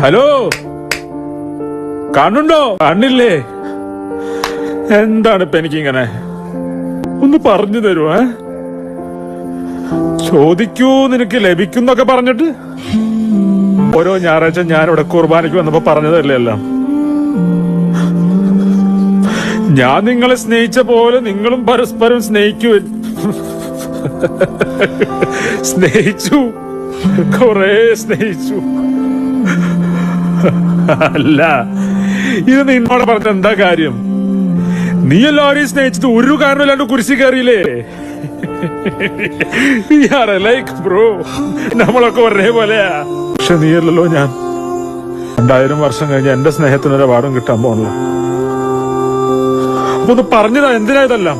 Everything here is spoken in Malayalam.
ഹലോ, കാണുന്നുണ്ടോ? കണ്ണില്ലേ? എന്താണ് ഇപ്പൊ എനിക്കിങ്ങനെ? ഒന്ന് പറഞ്ഞു തരുമോ? ചോദിക്കൂ, നിനക്ക് ലഭിക്കുന്നൊക്കെ പറഞ്ഞിട്ട് ഓരോ ഞായറാഴ്ച ഞാനിവിടെ കുർബാനയ്ക്ക് വന്നപ്പോ പറഞ്ഞതല്ലേ എല്ലാം. ഞാൻ നിങ്ങളെ സ്നേഹിച്ച പോലെ നിങ്ങളും പരസ്പരം സ്നേഹിക്കൂ. സ്നേഹിച്ചു, കൊറേ സ്നേഹിച്ചു. അല്ല, ഇത് നിന്നോട് പറഞ്ഞ എന്താ കാര്യം? നീ എല്ലാവരെയും സ്നേഹിച്ചിട്ട് ഒരു കാരണമില്ലാണ്ട് കുരിശി കയറിയില്ലേ? ലൈക്ക് ബ്രോ, നമ്മളൊക്കെ ഒരേപോലെയാ. പക്ഷെ നീയല്ലോ ഞാൻ. 2000 വർഷം കഴിഞ്ഞ് എന്റെ സ്നേഹത്തിനൊരു അവാർഡും കിട്ടാൻ പോണല്ലോ. അപ്പൊ ഒന്ന് പറഞ്ഞതാ, എന്തിനാ ഇതെല്ലാം?